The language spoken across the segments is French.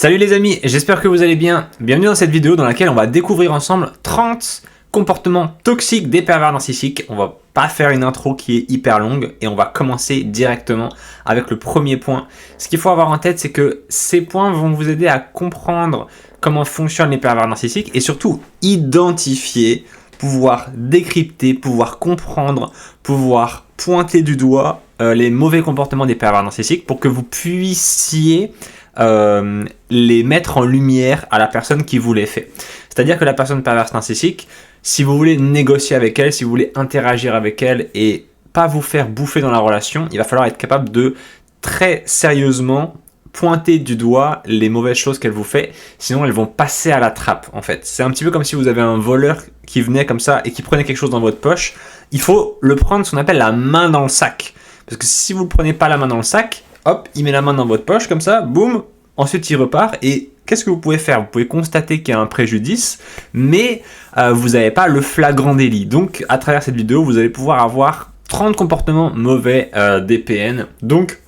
Salut les amis, j'espère que vous allez bien. Bienvenue dans cette vidéo dans laquelle on va découvrir ensemble 30 comportements toxiques des pervers narcissiques. On va pas faire une intro qui est hyper longue et on va commencer directement avec le premier point. Ce qu'il faut avoir en tête, c'est que ces points vont vous aider à comprendre comment fonctionnent les pervers narcissiques et surtout identifier, pouvoir décrypter, pouvoir comprendre, pouvoir pointer du doigt les mauvais comportements des pervers narcissiques pour que vous puissiez les mettre en lumière à la personne qui vous les fait. C'est-à-dire que la personne perverse narcissique, si vous voulez négocier avec elle, si vous voulez interagir avec elle et pas vous faire bouffer dans la relation, il va falloir être capable de très sérieusement pointer du doigt les mauvaises choses qu'elle vous fait, sinon elles vont passer à la trappe en fait. C'est un petit peu comme si vous avez un voleur qui venait comme ça et qui prenait quelque chose dans votre poche. Il faut le prendre ce qu'on appelle la main dans le sac. Parce que si vous ne prenez pas la main dans le sac, hop, il met la main dans votre poche comme ça, boum, ensuite il repart et qu'est-ce que vous pouvez faire? Vous pouvez constater qu'il y a un préjudice, mais vous n'avez pas le flagrant délit. Donc à travers cette vidéo, vous allez pouvoir avoir 30 comportements mauvais des PN. Donc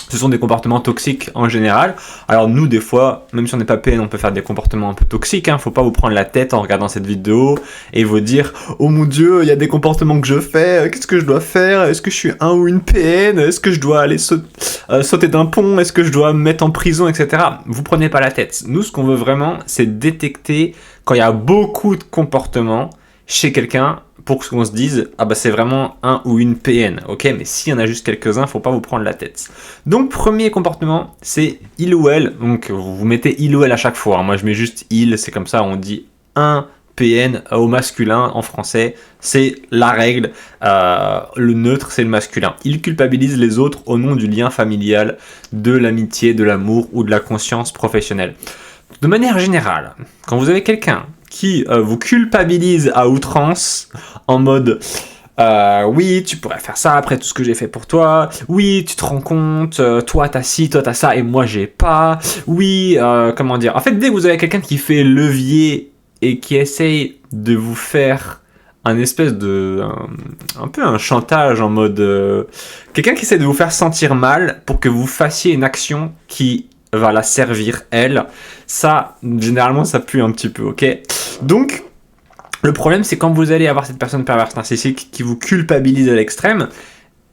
ce sont des comportements toxiques en général. Alors nous, des fois, même si on n'est pas PN, on peut faire des comportements un peu toxiques. Faut pas vous prendre la tête en regardant cette vidéo et vous dire « Oh mon Dieu, il y a des comportements que je fais, qu'est-ce que je dois faire? Est-ce que je suis un ou une PN? Est-ce que je dois aller sauter d'un pont? Est-ce que je dois me mettre en prison, etc. » Vous prenez pas la tête. Nous, ce qu'on veut vraiment, c'est détecter quand il y a beaucoup de comportements chez quelqu'un pour qu'on se dise « Ah bah c'est vraiment un ou une PN, ok ?» Mais s'il y en a juste quelques-uns, faut pas vous prendre la tête. Donc premier comportement, c'est il ou elle. Donc vous mettez il ou elle à chaque fois. Moi je mets juste il, c'est comme ça, on dit un PN au masculin en français. C'est la règle. Le neutre, c'est le masculin. Il culpabilise les autres au nom du lien familial, de l'amitié, de l'amour ou de la conscience professionnelle. De manière générale, quand vous avez quelqu'un qui vous culpabilise à outrance en mode oui, tu pourrais faire ça après tout ce que j'ai fait pour toi. Oui, tu te rends compte, toi t'as ci, toi t'as ça et moi j'ai pas. Oui, comment dire. En fait, dès que vous avez quelqu'un qui fait levier et qui essaye de vous faire un espèce de un peu un chantage en mode quelqu'un qui essaie de vous faire sentir mal pour que vous fassiez une action qui va la servir elle, ça généralement ça pue un petit peu, ok? Donc le problème c'est quand vous allez avoir cette personne perverse narcissique qui vous culpabilise à l'extrême,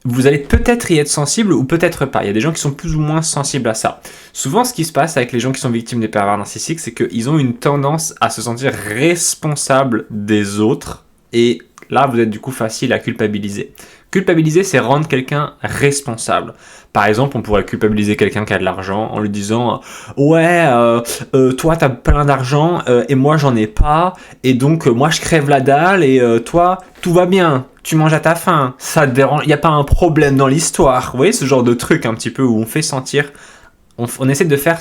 vous allez peut-être y être sensible ou peut-être pas. Il y a des gens qui sont plus ou moins sensibles à ça. Souvent ce qui se passe avec les gens qui sont victimes des pervers narcissiques, c'est qu'ils ont une tendance à se sentir responsables des autres et là vous êtes du coup facile à culpabiliser. Culpabiliser, c'est rendre quelqu'un responsable. Par exemple, on pourrait culpabiliser quelqu'un qui a de l'argent en lui disant « Ouais, toi, t'as plein d'argent et moi, j'en ai pas. Et donc, moi, je crève la dalle et toi, tout va bien. Tu manges à ta faim. Ça te dérange. Il n'y a pas un problème dans l'histoire. » Vous voyez ce genre de truc un petit peu où on fait sentir... On essaie de faire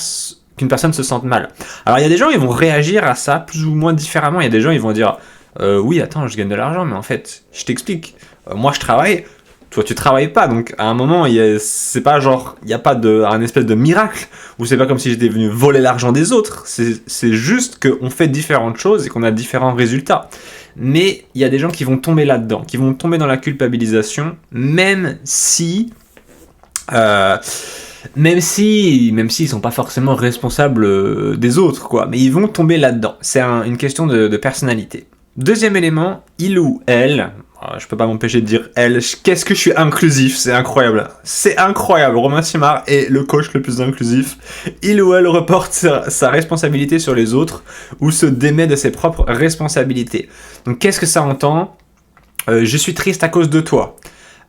qu'une personne se sente mal. Alors, il y a des gens, ils vont réagir à ça plus ou moins différemment. Il y a des gens, ils vont dire « Oui, attends, je gagne de l'argent, mais en fait, je t'explique. Moi, je travaille. » Toi, tu travailles pas, donc à un moment, c'est pas genre, il n'y a pas un espèce de miracle, où c'est pas comme si j'étais venu voler l'argent des autres, c'est juste qu'on fait différentes choses et qu'on a différents résultats. Mais il y a des gens qui vont tomber là-dedans, qui vont tomber dans la culpabilisation, même si ils sont pas forcément responsables des autres, quoi, mais ils vont tomber là-dedans. C'est une question de personnalité. Deuxième élément, il ou elle, je peux pas m'empêcher de dire elle, qu'est-ce que je suis inclusif, c'est incroyable. C'est incroyable, Romain Simard est le coach le plus inclusif. Il ou elle reporte sa responsabilité sur les autres ou se démet de ses propres responsabilités. Donc qu'est-ce que ça entend? Je suis triste à cause de toi.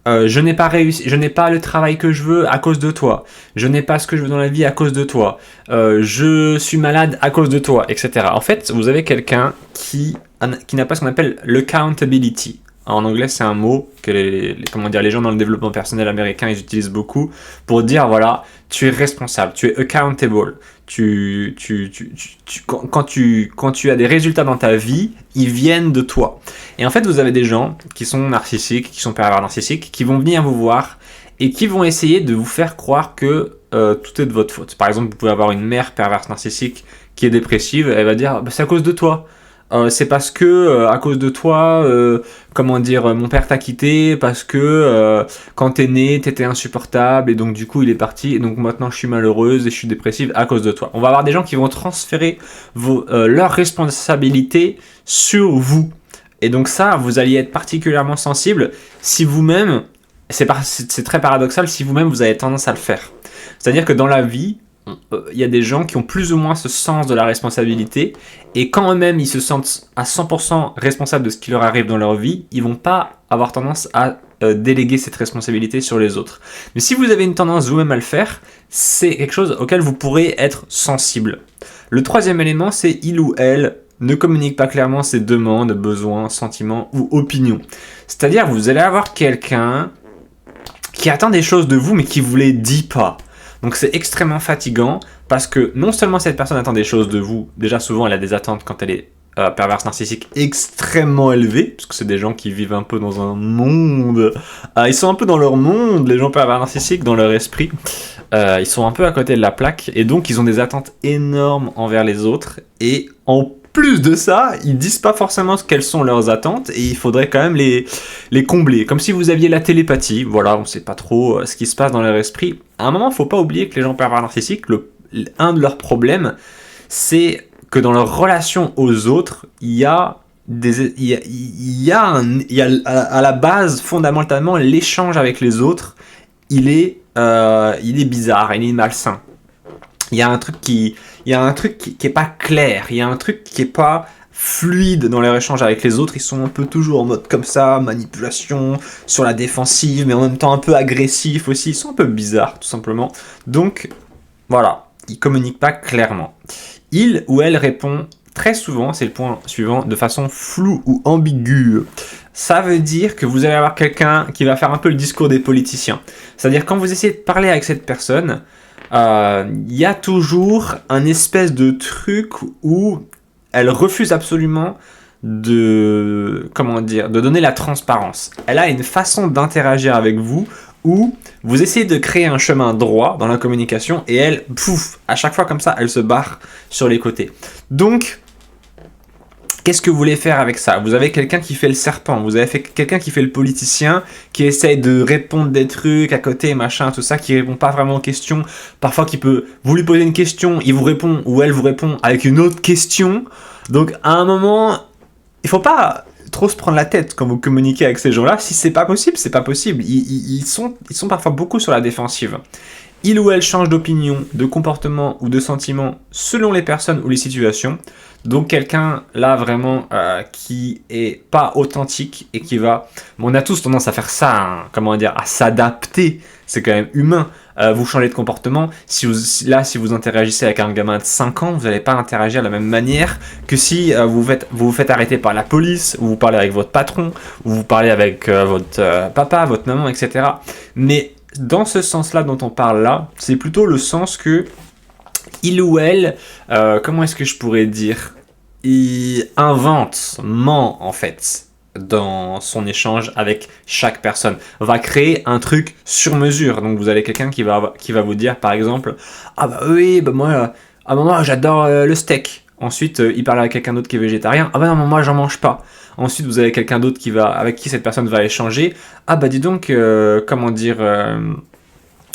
Je n'ai pas réussi, je n'ai pas le travail que je veux à cause de toi. Je n'ai pas ce que je veux dans la vie à cause de toi. Je suis malade à cause de toi, etc. En fait, vous avez quelqu'un qui n'a pas ce qu'on appelle l'accountability. En anglais, c'est un mot que les gens dans le développement personnel américain, ils utilisent beaucoup pour dire, voilà, tu es responsable, tu es accountable. Quand tu as des résultats dans ta vie, ils viennent de toi. Et en fait, vous avez des gens qui sont narcissiques, qui sont pervers narcissiques, qui vont venir vous voir et qui vont essayer de vous faire croire que tout est de votre faute. Par exemple, vous pouvez avoir une mère perverse narcissique qui est dépressive, elle va dire, bah, c'est à cause de toi. c'est parce que à cause de toi, comment dire, mon père t'a quitté parce que quand t'es né, t'étais insupportable et donc du coup il est parti et donc maintenant je suis malheureuse et je suis dépressive à cause de toi. On va avoir des gens qui vont transférer leurs responsabilités sur vous. Et donc ça, vous alliez être particulièrement sensible si vous-même, c'est très paradoxal, si vous-même vous avez tendance à le faire. C'est-à-dire que dans la vie, il y a des gens qui ont plus ou moins ce sens de la responsabilité et quand eux-mêmes ils se sentent à 100% responsables de ce qui leur arrive dans leur vie, ils vont pas avoir tendance à déléguer cette responsabilité sur les autres. Mais si vous avez une tendance vous-même à le faire, c'est quelque chose auquel vous pourrez être sensible. Le troisième élément, c'est il ou elle ne communique pas clairement ses demandes, besoins, sentiments ou opinions. C'est-à-dire vous allez avoir quelqu'un qui attend des choses de vous mais qui vous les dit pas. Donc c'est extrêmement fatigant parce que non seulement cette personne attend des choses de vous, déjà souvent elle a des attentes quand elle est perverse narcissique extrêmement élevées, parce que c'est des gens qui vivent un peu dans un monde, ils sont un peu dans leur monde, les gens pervers narcissiques, dans leur esprit, ils sont un peu à côté de la plaque et donc ils ont des attentes énormes envers les autres et en plus de ça, ils disent pas forcément quelles sont leurs attentes et il faudrait quand même les combler. Comme si vous aviez la télépathie, voilà, on sait pas trop ce qui se passe dans leur esprit. À un moment, faut pas oublier que les gens pervers narcissiques, un de leurs problèmes, c'est que dans leur relation aux autres, il y a à la base, fondamentalement, l'échange avec les autres, il est bizarre, il est malsain. Il y a un truc qui est pas clair, il y a un truc qui est pas fluide dans leur échange avec les autres, ils sont un peu toujours en mode comme ça, manipulation, sur la défensive, mais en même temps un peu agressif aussi, ils sont un peu bizarres tout simplement. Donc voilà, ils communiquent pas clairement. Il ou elle répond très souvent, c'est le point suivant, de façon floue ou ambiguë. Ça veut dire que vous allez avoir quelqu'un qui va faire un peu le discours des politiciens. C'est-à-dire quand vous essayez de parler avec cette personne, y a toujours un espèce de truc où elle refuse absolument de donner la transparence. Elle a une façon d'interagir avec vous où vous essayez de créer un chemin droit dans la communication et elle, à chaque fois comme ça, elle se barre sur les côtés. Donc, qu'est-ce que vous voulez faire avec ça? Vous avez quelqu'un qui fait le serpent, vous avez quelqu'un qui fait le politicien, qui essaye de répondre des trucs à côté, machin, tout ça, qui répond pas vraiment aux questions. Parfois, vous lui posez une question, il vous répond ou elle vous répond avec une autre question. Donc, à un moment, il faut pas trop se prendre la tête quand vous communiquez avec ces gens-là. Si c'est pas possible, c'est pas possible. Ils sont parfois beaucoup sur la défensive. Il ou elle change d'opinion, de comportement ou de sentiment selon les personnes ou les situations. Donc quelqu'un là vraiment qui est pas authentique et qui va... Bon, on a tous tendance à faire ça, hein, à s'adapter. C'est quand même humain. Vous changez de comportement. Si vous interagissez avec un gamin de 5 ans, vous n'allez pas interagir de la même manière que si vous vous faites arrêter par la police, ou vous parlez avec votre patron, ou vous parlez avec votre papa, votre maman, etc. Mais dans ce sens-là dont on parle là, c'est plutôt le sens que il ou elle, comment est-ce que je pourrais dire, il ment en fait dans son échange avec chaque personne, va créer un truc sur mesure. Donc vous avez quelqu'un qui va vous dire par exemple, ah bah oui, bah moi j'adore le steak. Ensuite il parle avec quelqu'un d'autre qui est végétarien, ah bah non moi j'en mange pas. Ensuite vous avez quelqu'un d'autre avec qui cette personne va échanger, ah bah dis donc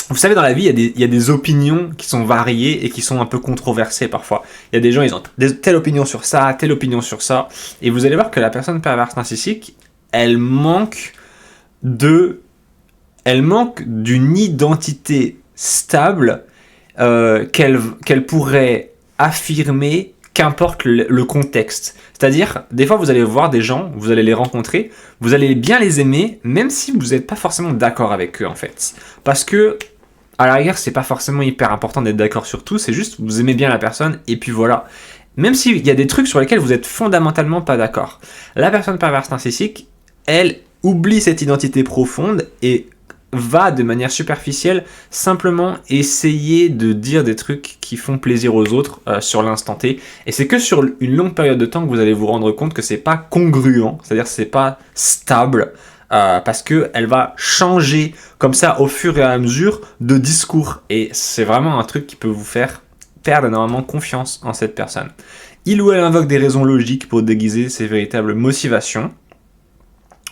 vous savez, dans la vie, il y a des opinions qui sont variées et qui sont un peu controversées parfois. Il y a des gens, ils ont telle opinion sur ça, telle opinion sur ça. Et vous allez voir que la personne perverse narcissique, elle manque d'une identité stable qu'elle pourrait affirmer qu'importe le contexte. C'est-à-dire, des fois, vous allez voir des gens, vous allez les rencontrer, vous allez bien les aimer, même si vous n'êtes pas forcément d'accord avec eux, en fait. Parce que à la rigueur, c'est pas forcément hyper important d'être d'accord sur tout, c'est juste vous aimez bien la personne et puis voilà. Même s'il y a des trucs sur lesquels vous êtes fondamentalement pas d'accord. La personne perverse narcissique, elle oublie cette identité profonde et va de manière superficielle simplement essayer de dire des trucs qui font plaisir aux autres sur l'instant T. Et c'est que sur une longue période de temps que vous allez vous rendre compte que c'est pas congruent, c'est-à-dire que c'est pas stable. Parce qu'elle va changer comme ça au fur et à mesure de discours. Et c'est vraiment un truc qui peut vous faire perdre énormément confiance en cette personne. Il ou elle invoque des raisons logiques pour déguiser ses véritables motivations.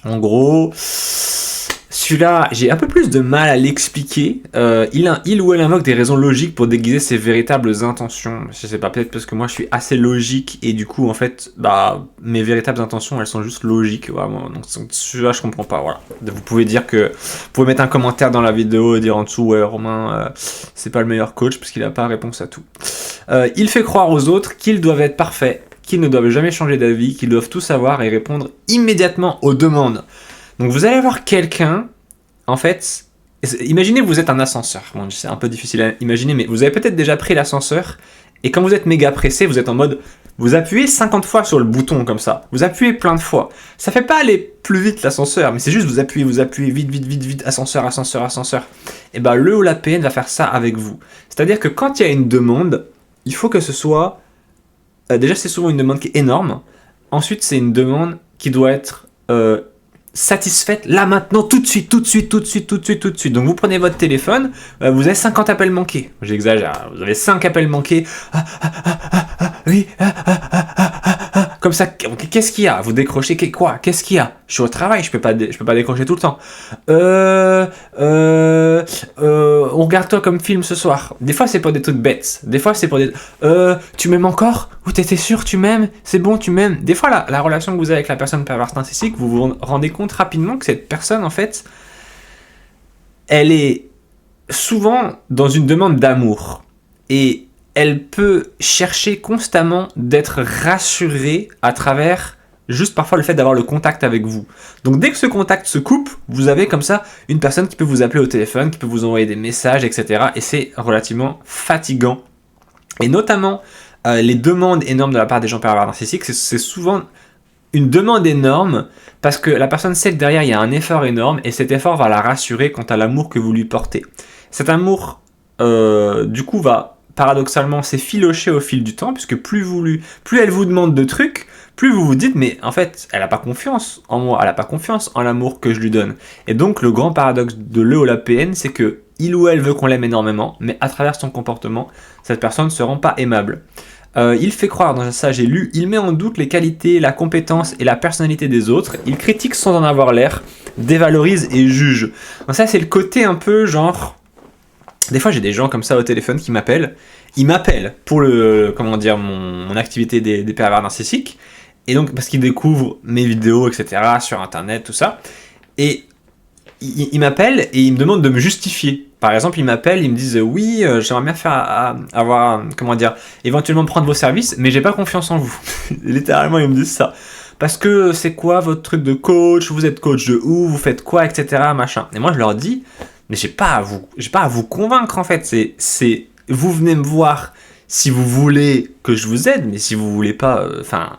En gros, celui-là, j'ai un peu plus de mal à l'expliquer. Il ou elle invoque des raisons logiques pour déguiser ses véritables intentions. Je sais pas, peut-être parce que moi je suis assez logique et du coup, en fait, mes véritables intentions, elles sont juste logiques. Vraiment. Donc celui-là, je comprends pas. Voilà. Vous pouvez mettre un commentaire dans la vidéo et dire en dessous, ouais, Romain, c'est pas le meilleur coach parce qu'il a pas réponse à tout. Il fait croire aux autres qu'ils doivent être parfaits, qu'ils ne doivent jamais changer d'avis, qu'ils doivent tout savoir et répondre immédiatement aux demandes. Donc vous allez avoir quelqu'un, en fait, imaginez que vous êtes un ascenseur. Bon, c'est un peu difficile à imaginer, mais vous avez peut-être déjà pris l'ascenseur, et quand vous êtes méga pressé, vous êtes en mode, vous appuyez 50 fois sur le bouton comme ça, vous appuyez plein de fois. Ça fait pas aller plus vite l'ascenseur, mais c'est juste vous appuyez, vite, ascenseur. Et le ou la PN va faire ça avec vous. C'est-à-dire que quand il y a une demande, il faut que ce soit, déjà c'est souvent une demande qui est énorme, ensuite c'est une demande qui doit être satisfaite là maintenant, tout de suite. Donc vous prenez votre téléphone, vous avez 50 appels manqués. J'exagère, vous avez 5 appels manqués. Comme ça, qu'est-ce qu'il y a? Vous décrochez quoi? Qu'est-ce qu'il y a? Je suis au travail, je peux pas décrocher tout le temps. On regarde toi comme film ce soir. Des fois c'est pour des trucs bêtes. Des fois c'est pour des. Tu m'aimes encore? Ou t'étais sûr tu m'aimes? C'est bon, tu m'aimes. Des fois la relation que vous avez avec la personne perverse narcissique, vous vous rendez compte rapidement que cette personne en fait, elle est souvent dans une demande d'amour et elle peut chercher constamment d'être rassurée à travers juste parfois le fait d'avoir le contact avec vous. Donc dès que ce contact se coupe, vous avez comme ça une personne qui peut vous appeler au téléphone, qui peut vous envoyer des messages, etc. Et c'est relativement fatigant. Et notamment, les demandes énormes de la part des gens pervers narcissiques, c'est souvent une demande énorme parce que la personne sait que derrière il y a un effort énorme et cet effort va la rassurer quant à l'amour que vous lui portez. Cet amour, du coup, va paradoxalement s'effilocher au fil du temps, puisque plus elle vous demande de trucs, plus vous vous dites, mais en fait, elle n'a pas confiance en moi, elle n'a pas confiance en l'amour que je lui donne. Et donc, le grand paradoxe de l'E ou la PN, c'est que il ou elle veut qu'on l'aime énormément, mais à travers son comportement, cette personne ne se rend pas aimable. Il fait croire, dans ça j'ai lu, il met en doute les qualités, la compétence et la personnalité des autres, il critique sans en avoir l'air, dévalorise et juge. Donc ça, c'est le côté un peu genre... Des fois, j'ai des gens comme ça au téléphone qui m'appellent. Ils m'appellent pour mon activité des pervers narcissiques. Et donc, parce qu'ils découvrent mes vidéos, etc., sur Internet, tout ça. Et ils m'appellent et ils me demandent de me justifier. Par exemple, ils m'appellent, ils me disent oui, j'aimerais bien éventuellement prendre vos services, mais j'ai pas confiance en vous. Littéralement, ils me disent ça. Parce que c'est quoi votre truc de coach? Vous êtes coach de où? Vous faites quoi, etc., machin. Et moi, je leur dis... Mais j'ai pas à vous convaincre en fait. C'est vous venez me voir si vous voulez que je vous aide, mais si vous voulez pas,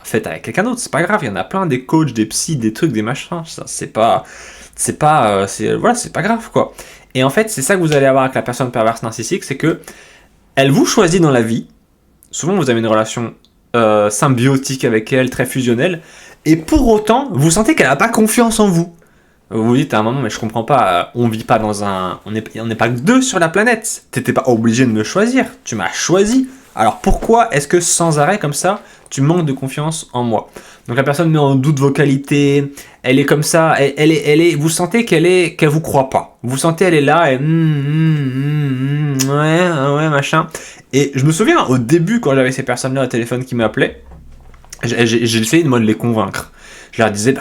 faites avec quelqu'un d'autre. C'est pas grave. Il y en a plein des coachs, des psys, des trucs, des machins. C'est pas grave quoi. Et en fait, c'est ça que vous allez avoir avec la personne perverse narcissique, c'est que elle vous choisit dans la vie. Souvent, vous avez une relation symbiotique avec elle, très fusionnelle, et pour autant, vous sentez qu'elle a pas confiance en vous. Vous vous dites à un moment, mais je comprends pas, on vit pas dans un... On n'est pas que deux sur la planète. T'étais pas obligé de me choisir, tu m'as choisi. Alors pourquoi est-ce que sans arrêt comme ça, tu manques de confiance en moi? Donc la personne met en doute vos qualités, elle est comme ça, elle est, vous sentez qu'elle vous croit pas. Vous sentez elle est là, et ouais, machin. Et je me souviens au début quand j'avais ces personnes-là au téléphone qui m'appelaient, j'ai essayé de les convaincre. Je leur disais,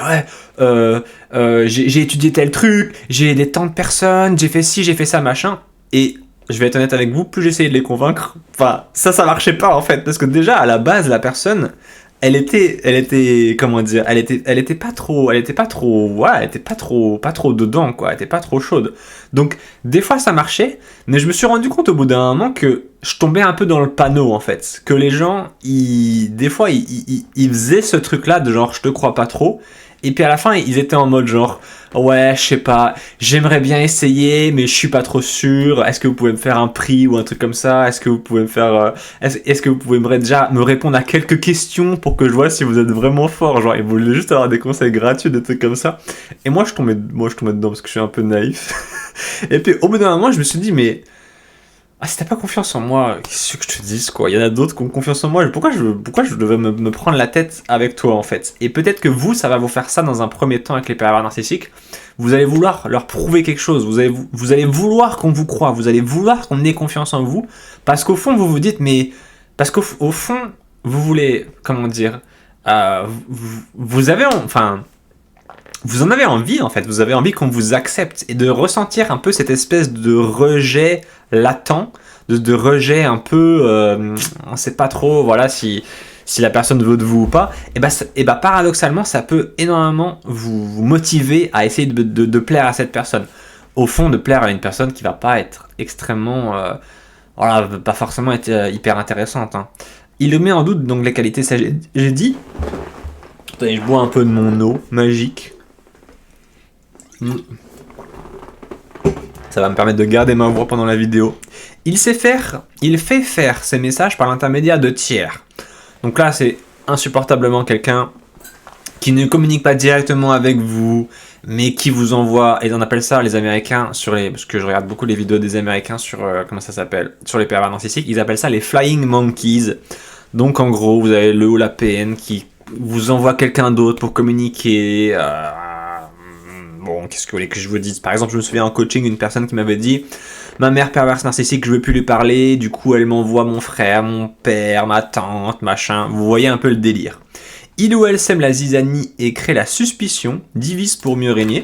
j'ai étudié tel truc, j'ai aidé tant de personnes, j'ai fait ci, j'ai fait ça, machin. Et je vais être honnête avec vous, plus j'essayais de les convaincre, ça marchait pas en fait. Parce que déjà, à la base, la personne, elle était pas trop dedans, quoi. Elle était pas trop chaude. Donc, des fois, ça marchait, mais je me suis rendu compte au bout d'un moment que je tombais un peu dans le panneau, en fait. Que les gens, des fois, ils faisaient ce truc-là de genre, je te crois pas trop. Et puis à la fin, ils étaient en mode genre, ouais, je sais pas, j'aimerais bien essayer, mais je suis pas trop sûr. Est-ce que vous pouvez me faire un prix ou un truc comme ça? Est-ce que vous pouvez me faire, est-ce que vous pouvez déjà me répondre à quelques questions pour que je vois si vous êtes vraiment fort? Genre, ils voulaient juste avoir des conseils gratuits, des trucs comme ça. Et moi, je tombais dedans parce que je suis un peu naïf. Et puis, au bout d'un moment, je me suis dit, mais Ah, si t'as pas confiance en moi, qu'est-ce que je te dise, quoi? Il y en a d'autres qui ont confiance en moi. Pourquoi je devais me prendre la tête avec toi, en fait? Et peut-être que vous, ça va vous faire ça dans un premier temps avec les pervers narcissiques. Vous allez vouloir leur prouver quelque chose. Vous allez vouloir qu'on vous croie. Vous allez vouloir qu'on ait confiance en vous. Parce qu'au fond, vous vous dites, mais... Parce qu'au fond, vous voulez... Comment dire vous avez... Enfin... Vous en avez envie, en fait. Vous avez envie qu'on vous accepte. Et de ressentir un peu cette espèce de rejet latent, de rejet un peu... on sait pas trop, voilà, si la personne veut de vous ou pas. Et bah paradoxalement, ça peut énormément vous motiver à essayer de plaire à cette personne. Au fond, de plaire à une personne qui va pas être extrêmement... voilà, pas forcément être hyper intéressante. Hein. Il met en doute donc les qualités, ça j'ai dit. Attendez, je bois un peu de mon eau magique. Ça va me permettre de garder ma voix pendant la vidéo. Il fait faire ses messages par l'intermédiaire de tiers. Donc là, c'est insupportablement quelqu'un qui ne communique pas directement avec vous, mais qui vous envoie, et on appelle ça les Américains, parce que je regarde beaucoup les vidéos des Américains sur, comment ça s'appelle, sur les pervers narcissiques, ils appellent ça les Flying Monkeys. Donc en gros, vous avez le ou la PN qui vous envoie quelqu'un d'autre pour communiquer... Bon, qu'est-ce que vous voulez que je vous dise? Par exemple, je me souviens en coaching, une personne qui m'avait dit « Ma mère perverse narcissique, je veux plus lui parler, du coup elle m'envoie mon frère, mon père, ma tante, machin. » Vous voyez un peu le délire. Il ou elle sème la zizanie et crée la suspicion, divise pour mieux régner.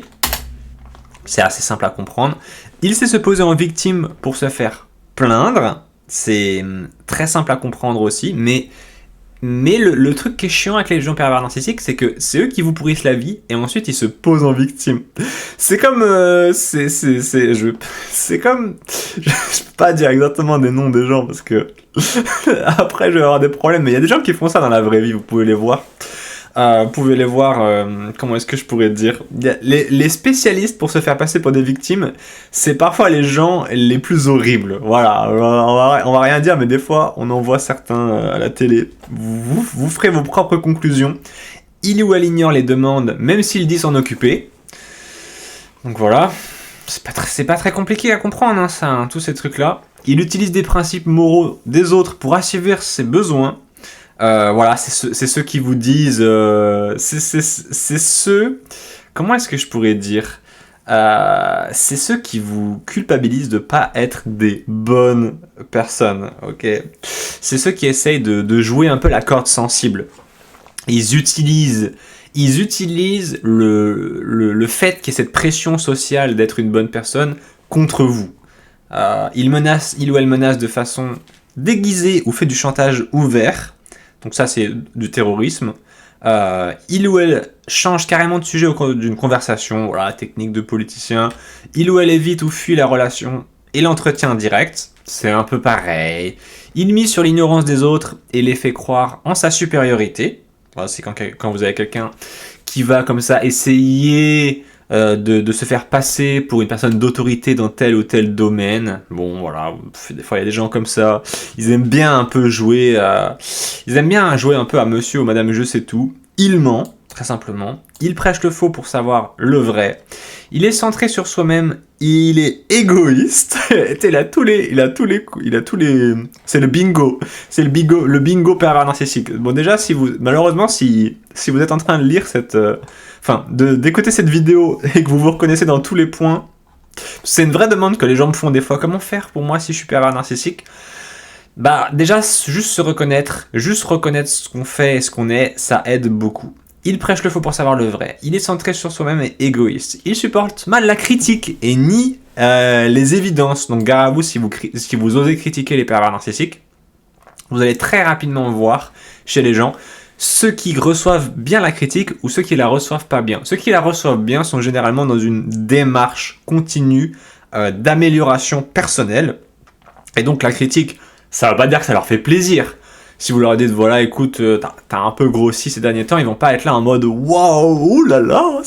C'est assez simple à comprendre. Il sait se poser en victime pour se faire plaindre. C'est très simple à comprendre aussi, mais le truc qui est chiant avec les gens pervers narcissiques, c'est que c'est eux qui vous pourrissent la vie et ensuite ils se posent en victime. C'est comme... c'est comme... Je peux pas dire exactement des noms des gens parce que... Après je vais avoir des problèmes, mais il y a des gens qui font ça dans la vraie vie, vous pouvez les voir. Comment est-ce que je pourrais dire, les spécialistes pour se faire passer pour des victimes, c'est parfois les gens les plus horribles. Voilà, on va rien dire, mais des fois on en voit certains à la télé. Vous ferez vos propres conclusions. Il ou elle ignore les demandes, même s'il dit s'en occuper. Donc voilà, c'est pas très compliqué à comprendre, hein, ça, hein, tous ces trucs-là. Il utilise des principes moraux des autres pour assouvir ses besoins. Voilà, c'est ceux qui vous disent... c'est ceux... Comment est-ce que je pourrais dire c'est ceux qui vous culpabilisent de pas être des bonnes personnes, ok? C'est ceux qui essayent de jouer un peu la corde sensible. Ils utilisent le fait qu'il y ait cette pression sociale d'être une bonne personne contre vous. Il ou elle menace de façon déguisée ou fait du chantage ouvert. Donc ça, c'est du terrorisme. Il ou elle change carrément de sujet au cours d'une conversation, voilà, technique de politicien. Il ou elle évite ou fuit la relation et l'entretien direct. C'est un peu pareil. Il mise sur l'ignorance des autres et les fait croire en sa supériorité. Voilà, c'est quand vous avez quelqu'un qui va comme ça essayer... de se faire passer pour une personne d'autorité dans tel ou tel domaine. Bon, voilà, des fois il y a des gens comme ça, ils aiment bien un peu jouer un peu à monsieur ou madame je sais tout. Il ment, très simplement. Il prêche le faux pour savoir le vrai. Il est centré sur soi-même, il est égoïste. Il a tous les... C'est le bingo. C'est le bingo pervers narcissique. Bon, déjà, malheureusement, si vous êtes en train de lire d'écouter cette vidéo et que vous vous reconnaissez dans tous les points, c'est une vraie demande que les gens me font des fois. Comment faire pour moi si je suis pervers narcissique? Bah, déjà, juste reconnaître ce qu'on fait et ce qu'on est, ça aide beaucoup. Il prêche le faux pour savoir le vrai. Il est centré sur soi-même et égoïste. Il supporte mal la critique et nie les évidences. Donc, gare à vous si vous osez critiquer les pervers narcissiques. Vous allez très rapidement voir chez les gens ceux qui reçoivent bien la critique ou ceux qui la reçoivent pas bien. Ceux qui la reçoivent bien sont généralement dans une démarche continue d'amélioration personnelle. Et donc, la critique, ça va pas dire que ça leur fait plaisir. Si vous leur dites, voilà, écoute, t'as un peu grossi ces derniers temps, ils vont pas être là en mode, waouh, oh là là,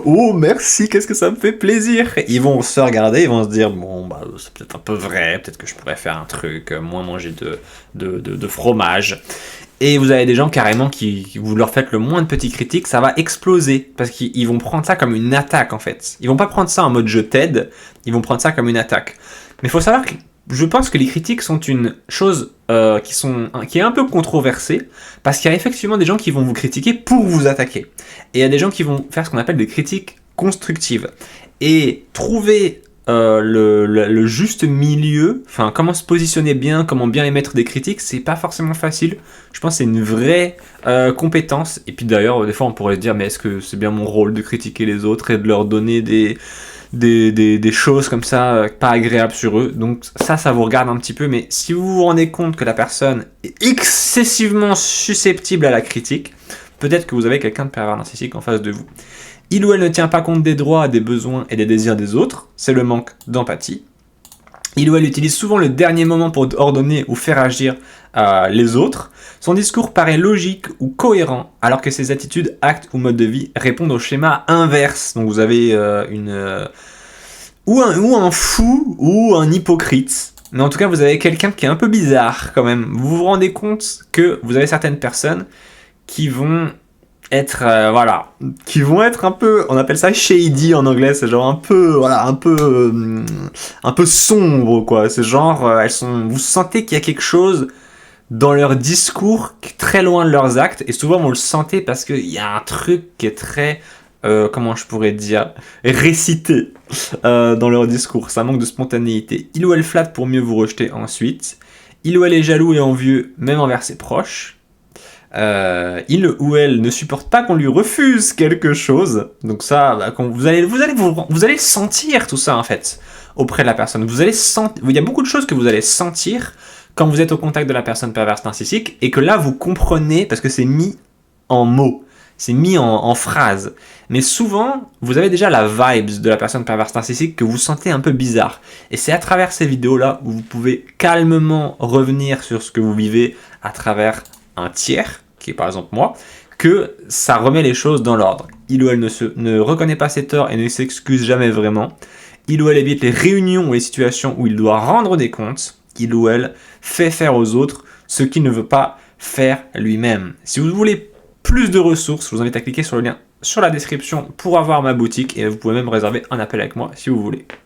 oh merci, qu'est-ce que ça me fait plaisir. Ils vont se regarder, ils vont se dire, bon, bah, c'est peut-être un peu vrai, peut-être que je pourrais faire un truc, moins manger de fromage. Et vous avez des gens carrément qui vous leur faites le moins de petites critiques, ça va exploser. Parce qu'ils vont prendre ça comme une attaque, en fait. Ils vont pas prendre ça en mode je t'aide, ils vont prendre ça comme une attaque. Mais il faut savoir que je pense que les critiques sont une chose qui est un peu controversée, parce qu'il y a effectivement des gens qui vont vous critiquer pour vous attaquer. Et il y a des gens qui vont faire ce qu'on appelle des critiques constructives. Et trouver le juste milieu, enfin comment se positionner bien, comment bien émettre des critiques, c'est pas forcément facile. Je pense que c'est une vraie compétence. Et puis d'ailleurs, des fois on pourrait se dire, mais est-ce que c'est bien mon rôle de critiquer les autres et de leur donner des choses comme ça pas agréables sur eux. Donc ça vous regarde un petit peu, mais si vous vous rendez compte que la personne est excessivement susceptible à la critique, peut-être que vous avez quelqu'un de pervers narcissique en face de vous. Il ou elle ne tient pas compte des droits, des besoins et des désirs des autres, c'est le manque d'empathie. Il ou elle utilise souvent le dernier moment pour ordonner ou faire agir les autres. Son discours paraît logique ou cohérent, alors que ses attitudes, actes ou modes de vie répondent au schéma inverse. Donc vous avez ou un fou ou un hypocrite. Mais en tout cas, vous avez quelqu'un qui est un peu bizarre quand même. Vous vous rendez compte que vous avez certaines personnes qui vont être qui vont être un peu, on appelle ça shady en anglais, c'est genre un peu un peu sombre quoi, c'est genre vous sentez qu'il y a quelque chose dans leur discours qui est très loin de leurs actes, et souvent vous le sentez parce qu'il y a un truc qui est très comment je pourrais dire, récité dans leur discours, ça manque de spontanéité. Il ou elle flatte pour mieux vous rejeter ensuite. Il ou elle est jaloux et envieux même envers ses proches. Il ou elle ne supporte pas qu'on lui refuse quelque chose. Donc ça, vous allez sentir tout ça en fait auprès de la personne. Il y a beaucoup de choses que vous allez sentir quand vous êtes au contact de la personne perverse narcissique, et que là vous comprenez parce que c'est mis en mots, c'est mis en phrases. Mais souvent, vous avez déjà la vibes de la personne perverse narcissique que vous sentez un peu bizarre. Et c'est à travers ces vidéos-là où vous pouvez calmement revenir sur ce que vous vivez à travers un tiers, qui est par exemple moi, que ça remet les choses dans l'ordre. Il ou elle ne reconnaît pas ses torts et ne s'excuse jamais vraiment. Il ou elle évite les réunions ou les situations où il doit rendre des comptes. Il ou elle fait faire aux autres ce qu'il ne veut pas faire lui-même. Si vous voulez plus de ressources, je vous invite à cliquer sur le lien sur la description pour avoir ma boutique, et vous pouvez même réserver un appel avec moi si vous voulez.